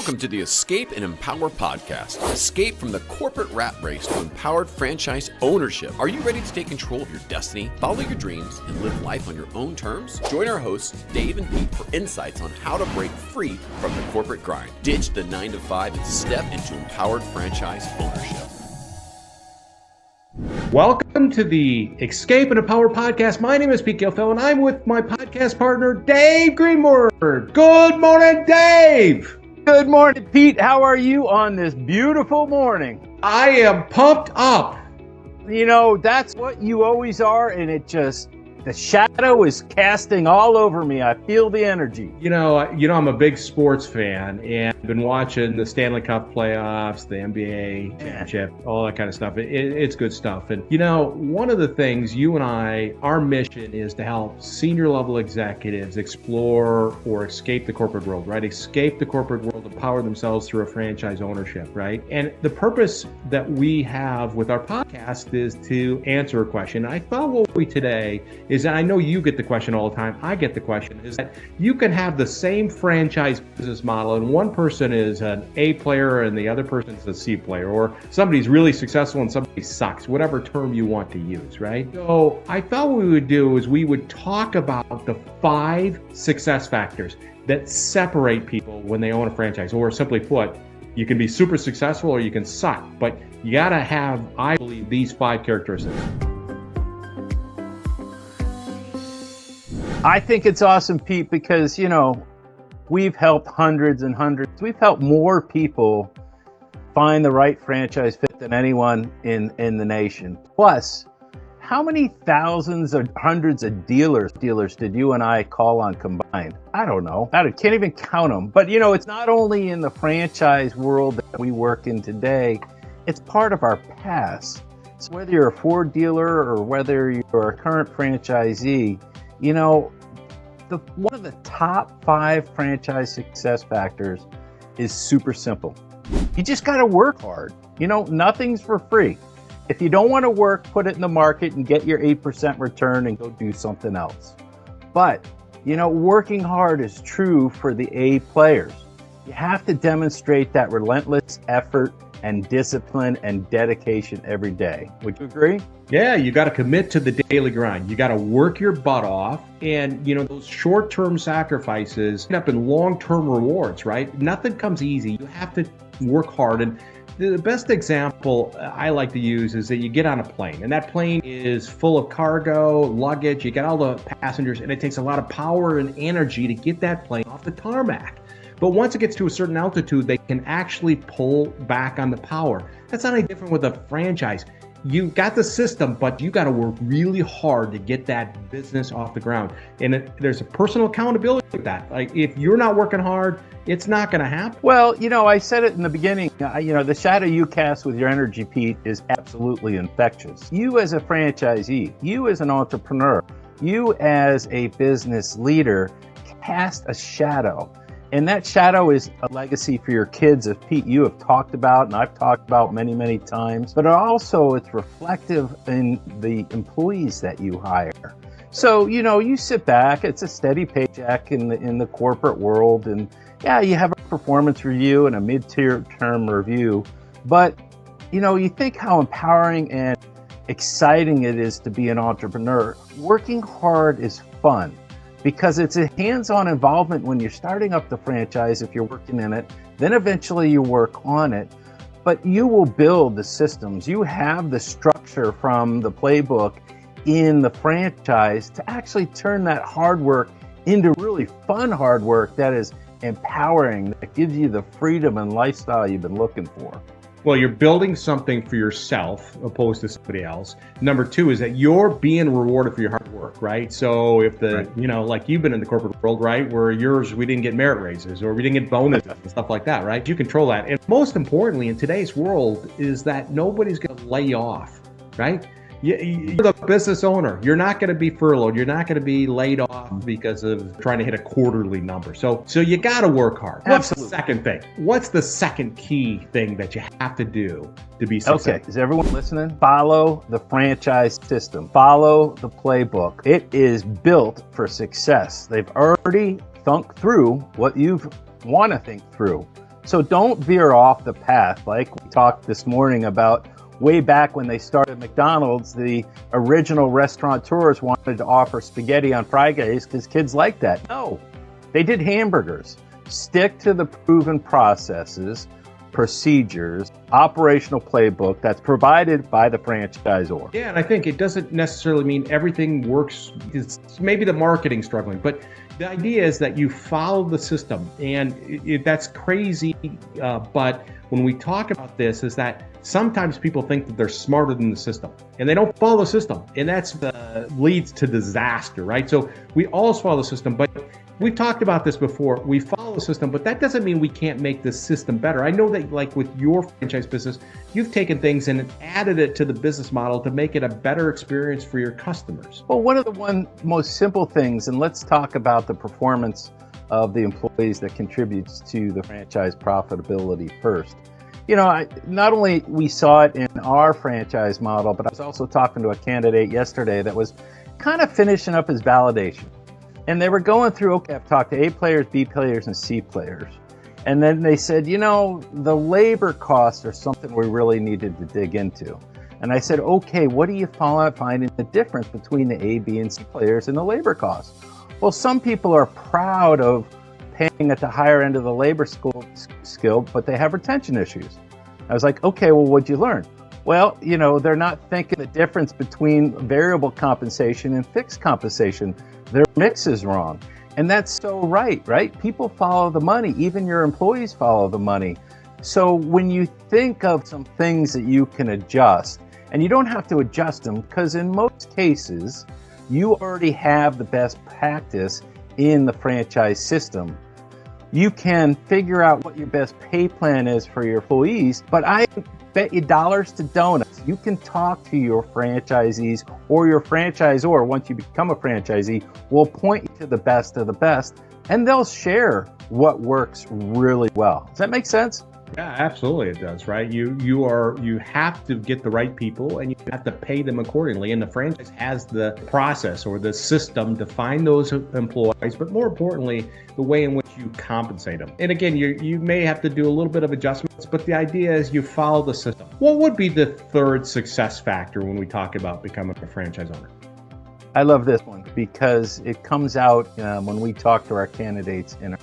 Welcome to the Escape and Empower podcast. Escape from the corporate rat race to empowered franchise ownership. Are you ready to take control of your destiny, follow your dreams, and live life on your own terms? Join our hosts, Dave and Pete, for insights on how to break free from the corporate grind, ditch the 9-to-5, and step into empowered franchise ownership. Welcome to the Escape and Empower podcast. My name is Pete Gilfillan, and I'm with my podcast partner, Dave Greenberg. Good morning, Dave. Good morning, Pete. How are you on this beautiful morning? I am pumped up. You know, that's what you always are, and the shadow is casting all over me. I feel the energy. You know, I'm a big sports fan, and I've been watching the Stanley Cup playoffs, the NBA championship, all that kind of stuff. It's good stuff. And, you know, one of the things you and I, our mission is to help senior level executives explore or escape the corporate world, right? Escape the corporate world, empower themselves through a franchise ownership, right? And the purpose that we have with our podcast is to answer a question. I thought what we today is, and I know you get the question all the time, I get the question, is that you can have the same franchise business model and one person is an A player and the other person is a C player, or somebody's really successful and somebody sucks, whatever term you want to use, right? So I thought what we would do is we would talk about the 5 success factors that separate people when they own a franchise, or simply put, you can be super successful or you can suck, but you gotta have, I believe, these 5 characteristics. I think it's awesome, Pete, because, you know, we've helped hundreds and hundreds. We've helped more people find the right franchise fit than anyone in the nation. Plus, how many thousands or hundreds of dealers did you and I call on combined? I don't know. I can't even count them. But, you know, it's not only in the franchise world that we work in today, it's part of our past. So whether you're a Ford dealer or whether you're a current franchisee, you know, one of the top 5 franchise success factors is super simple. You just got to work hard. You know, nothing's for free. If you don't want to work, put it in the market and get your 8% return and go do something else. But, you know, working hard is true for the A players. You have to demonstrate that relentless effort and discipline and dedication every day. Would you agree? Yeah, you got to commit to the daily grind. You got to work your butt off. And, you know, those short-term sacrifices end up in long-term rewards, right? Nothing comes easy. You have to work hard. And the best example I like to use is that you get on a plane, and that plane is full of cargo, luggage, you got all the passengers, and it takes a lot of power and energy to get that plane off the tarmac. But once it gets to a certain altitude, they can actually pull back on the power. That's not any different with a franchise. You got the system, but you got to work really hard to get that business off the ground. And there's a personal accountability with that. Like, if you're not working hard, it's not going to happen. Well, you know, I said it in the beginning, you know, the shadow you cast with your energy, Pete, is absolutely infectious. You as a franchisee, you as an entrepreneur, you as a business leader, cast a shadow. And that shadow is a legacy for your kids, as Pete, you have talked about, and I've talked about many, many times. But also, it's reflective in the employees that you hire. So, you know, you sit back, it's a steady paycheck in the corporate world. And yeah, you have a performance review and a mid-tier term review. But, you know, you think how empowering and exciting it is to be an entrepreneur. Working hard is fun, because it's a hands-on involvement when you're starting up the franchise, if you're working in it, then eventually you work on it, but you will build the systems. You have the structure from the playbook in the franchise to actually turn that hard work into really fun hard work that is empowering, that gives you the freedom and lifestyle you've been looking for. Well, you're building something for yourself opposed to somebody else. Number 2 is that you're being rewarded for your hard work, right? So if you know, like you've been in the corporate world, right, where we didn't get merit raises or we didn't get bonuses and stuff like that, right? You control that. And most importantly, in today's world, is that nobody's going to lay you off, right? You're the business owner. You're not going to be furloughed. You're not going to be laid off because of trying to hit a quarterly number. So you got to work hard. What's the second thing? What's the second key thing that you have to do to be successful? Okay, is everyone listening? Follow the franchise system. Follow the playbook. It is built for success. They've already thunk through what you want to think through. So don't veer off the path. Like we talked this morning about way back when they started McDonald's, the original restaurateurs wanted to offer spaghetti on Fridays because kids like that. No, they did hamburgers. Stick to the proven processes, procedures, operational playbook that's provided by the franchisor. Yeah, and I think it doesn't necessarily mean everything works. It's maybe the marketing struggling, but the idea is that you follow the system, and that's crazy. But when we talk about this, is that sometimes people think that they're smarter than the system, and they don't follow the system, and that's leads to disaster, right? So we all follow the system, but we've talked about this before. We follow the system, but that doesn't mean we can't make the system better. I know that, like with your franchise business, you've taken things and added it to the business model to make it a better experience for your customers. Well, one of the most simple things, and let's talk about the performance of the employees that contributes to the franchise profitability first. You know, not only we saw it in our franchise model, but I was also talking to a candidate yesterday that was kind of finishing up his validation. And they were going through, okay, I've talked to A players, B players, and C players. And then they said, you know, the labor costs are something we really needed to dig into. And I said, okay, what do you finding the difference between the A, B, and C players and the labor costs? Well, some people are proud of paying at the higher end of the labor skill, but they have retention issues. I was like, okay, well, what'd you learn? Well, you know, they're not thinking the difference between variable compensation and fixed compensation. Their mix is wrong. And that's so right? People follow the money. Even your employees follow the money. So when you think of some things that you can adjust, and you don't have to adjust them, because in most cases, you already have the best practice in the franchise system. You can figure out what your best pay plan is for your employees, but I bet you dollars to donuts, you can talk to your franchisees, or your franchisor, once you become a franchisee, will point you to the best of the best, and they'll share what works really well. Does that make sense? Yeah, absolutely it does, right? You have to get the right people, and you have to pay them accordingly. And the franchise has the process or the system to find those employees, but more importantly, the way in which you compensate them. And again, you may have to do a little bit of adjustments, but the idea is you follow the system. What would be the third success factor when we talk about becoming a franchise owner? I love this one because it comes out when we talk to our candidates in our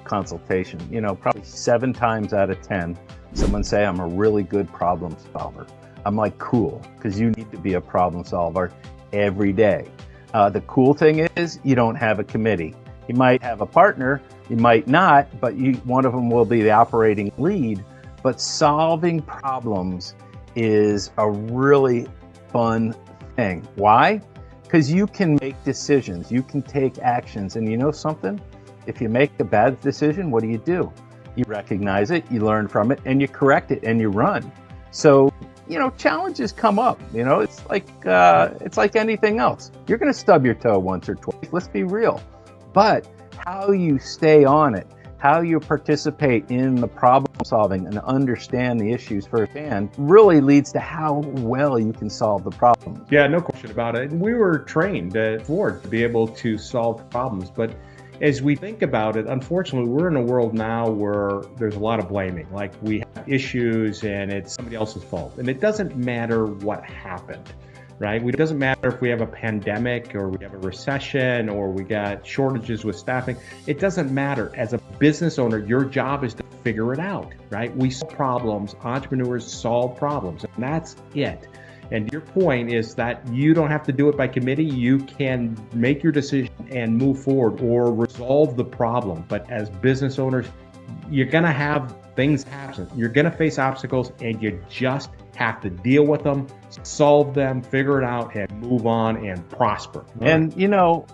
consultation. You know, probably 7 times out of 10, someone say, I'm a really good problem solver. I'm like, cool, because you need to be a problem solver every day. The cool thing is you don't have a committee. You might have a partner, you might not, but one of them will be the operating lead. But solving problems is a really fun thing. Why? Because you can make decisions, you can take actions, and you know something? If you make a bad decision, what do? You recognize it, you learn from it, and you correct it, and you run. So, you know, challenges come up. You know, it's like anything else. You're going to stub your toe once or twice. Let's be real. But how you stay on it, how you participate in the problem solving and understand the issues firsthand really leads to how well you can solve the problem. Yeah, no question about it. We were trained at Ford to be able to solve problems, but as we think about it, unfortunately, we're in a world now where there's a lot of blaming. Like, we have issues and it's somebody else's fault. And it doesn't matter what happened, right? It doesn't matter if we have a pandemic or we have a recession or we got shortages with staffing. It doesn't matter. As a business owner, your job is to figure it out, right? We solve problems. Entrepreneurs solve problems, and that's it. And your point is that you don't have to do it by committee. You can make your decision and move forward or resolve the problem. But as business owners, you're going to have things happen. You're going to face obstacles, and you just have to deal with them, solve them, figure it out, and move on and prosper. And, you know,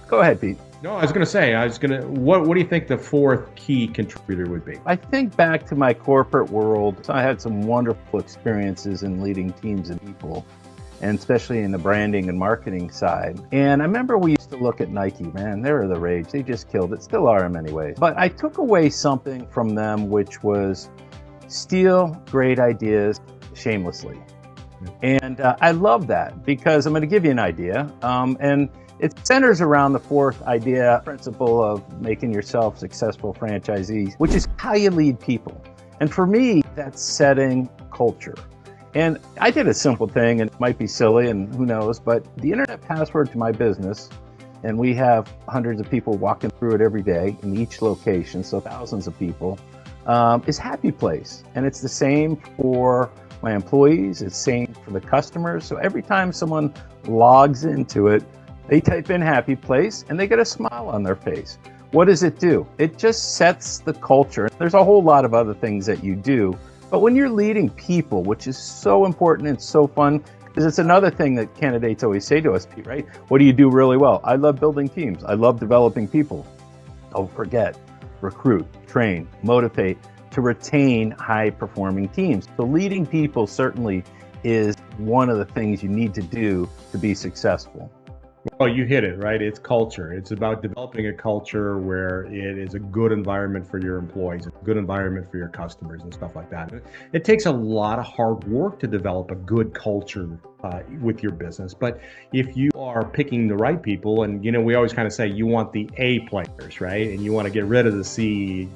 go ahead, Pete. No, I was going to say, what do you think the fourth key contributor would be? I think back to my corporate world. I had some wonderful experiences in leading teams of people, and especially in the branding and marketing side. And I remember we used to look at Nike, man, they were the rage. They just killed it, still are in many ways. But I took away something from them, which was steal great ideas shamelessly. And I love that because I'm going to give you an idea. And it centers around the fourth principle of making yourself successful franchisees, which is how you lead people. And for me, that's setting culture. And I did a simple thing, and it might be silly, and who knows, but the internet password to my business, and we have hundreds of people walking through it every day in each location, so thousands of people, is Happy Place. And it's the same for my employees, it's the same for the customers. So every time someone logs into it, they type in Happy Place and they get a smile on their face. What does it do? It just sets the culture. There's a whole lot of other things that you do, but when you're leading people, which is so important and so fun, because it's another thing that candidates always say to us, Pete, right? What do you do really well? I love building teams. I love developing people. Don't forget, recruit, train, motivate to retain high-performing teams. So leading people certainly is one of the things you need to do to be successful. Well, you hit it, right? It's culture. It's about developing a culture where it is a good environment for your employees, a good environment for your customers and stuff like that. It takes a lot of hard work to develop a good culture with your business. But if you are picking the right people, and we always kind of say you want the A players, right? And you want to get rid of the C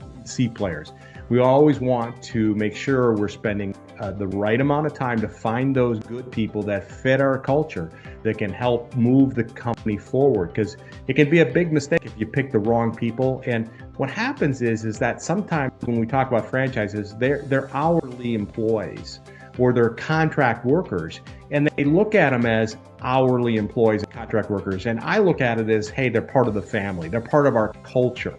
players. We always want to make sure we're spending the right amount of time to find those good people that fit our culture, that can help move the company forward, because it can be a big mistake if you pick the wrong people. And what happens is that sometimes when we talk about franchises, they're hourly employees or they're contract workers, and they look at them as hourly employees and contract workers. And I look at it as, hey, they're part of the family. They're part of our culture.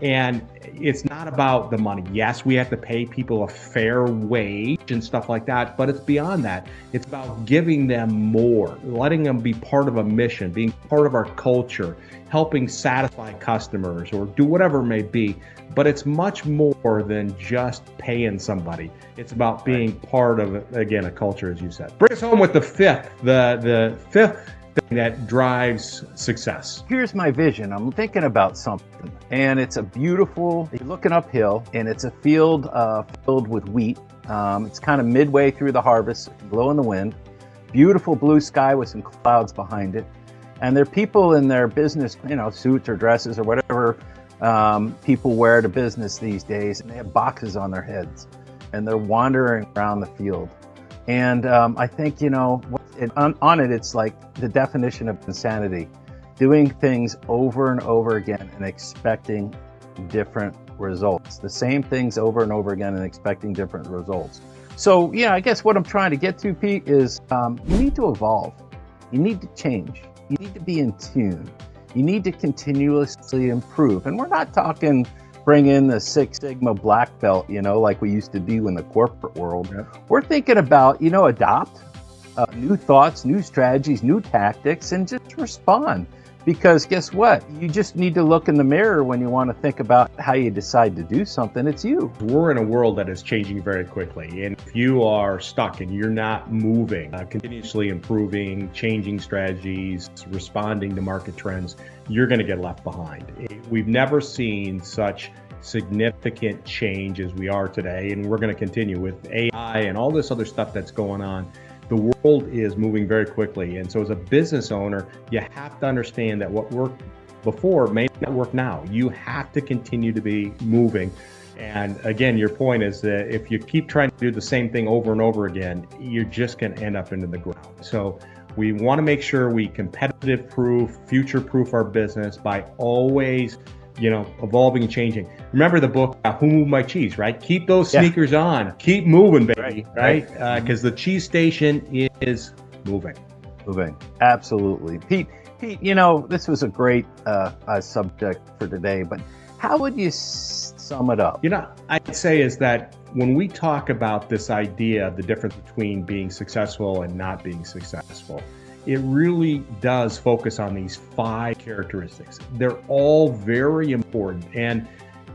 And it's not about the money. Yes, we have to pay people a fair wage and stuff like that, but it's beyond that. It's about giving them more, letting them be part of a mission, being part of our culture, helping satisfy customers or do whatever it may be. But it's much more than just paying somebody. It's about being part of, again, a culture, as you said. Bring us home with the fifth thing that drives success. Here's my vision. I'm thinking about something, and it's a beautiful, you're looking uphill, and it's a field filled with wheat. It's kind of midway through the harvest, blowing the wind. Beautiful blue sky with some clouds behind it. And there are people in their business, suits or dresses or whatever people wear to business these days, and they have boxes on their heads, and they're wandering around the field. And I think, on it, it's like the definition of insanity, doing things over and over again and expecting different results, the same things over and over again and expecting different results. So, I guess what I'm trying to get to, Pete, is you need to evolve. You need to change. You need to be in tune. You need to continuously improve. And we're not talking bring in the Six Sigma black belt, like we used to do in the corporate world. Yep. We're thinking about, adopt new thoughts, new strategies, new tactics, and just respond. Because guess what? You just need to look in the mirror when you want to think about how you decide to do something. It's you. We're in a world that is changing very quickly. And if you are stuck and you're not moving, continuously improving, changing strategies, responding to market trends, you're going to get left behind. We've never seen such significant change as we are today. And we're going to continue with AI and all this other stuff that's going on. The world is moving very quickly. And so as a business owner, you have to understand that what worked before may not work now. You have to continue to be moving. And again, your point is that if you keep trying to do the same thing over and over again, you're just going to end up into the ground. So we want to make sure we competitive proof, future proof our business by always evolving and changing. Remember the book, Who Moved My Cheese, right? Keep those sneakers on. Keep moving, baby, right? Because the cheese station is moving. Moving. Absolutely. Pete, this was a great subject for today, but how would you sum it up? I'd say is that when we talk about this idea of the difference between being successful and not being successful, it really does focus on these 5 characteristics. They're all very important. And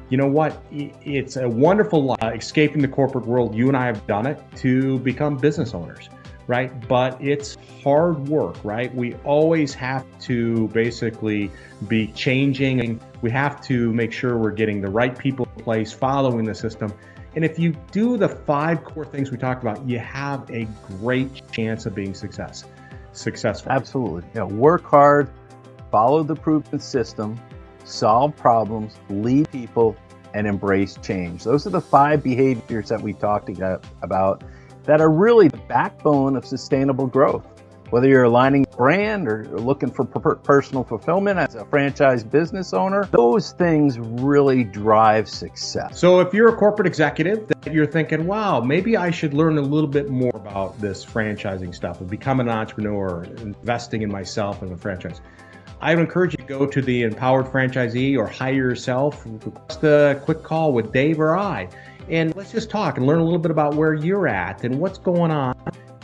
you know what? It's a wonderful escaping the corporate world. You and I have done it to become business owners, right? But it's hard work, right? We always have to basically be changing. We have to make sure we're getting the right people in place, following the system. And if you do the 5 core things we talked about, you have a great chance of being successful. Absolutely. Work hard, follow the proven system, solve problems, lead people, and embrace change. Those are the 5 behaviors that we talked about that are really the backbone of sustainable growth. Whether you're aligning brand or looking for personal fulfillment as a franchise business owner, those things really drive success. So if you're a corporate executive that you're thinking, wow, maybe I should learn a little bit more about this franchising stuff and become an entrepreneur, investing in myself and a franchise, I would encourage you to go to the Empowered Franchisee or hire yourself, request a quick call with Dave or I, and let's just talk and learn a little bit about where you're at and what's going on.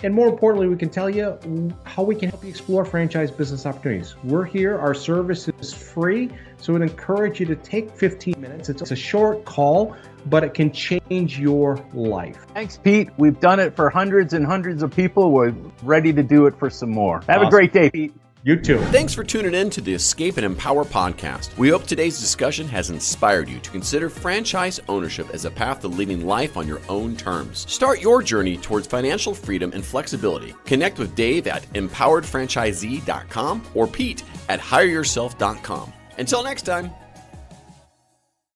And more importantly, we can tell you how we can help you explore franchise business opportunities. We're here. Our service is free. So we'd encourage you to take 15 minutes. It's a short call, but it can change your life. Thanks, Pete. We've done it for hundreds and hundreds of people. We're ready to do it for some more. Have Awesome. a great day, Pete. You too. Thanks for tuning in to the Escape and Empower podcast. We hope today's discussion has inspired you to consider franchise ownership as a path to leading life on your own terms. Start your journey towards financial freedom and flexibility. Connect with Dave at empoweredfranchisee.com or Pete at hireyourself.com. Until next time.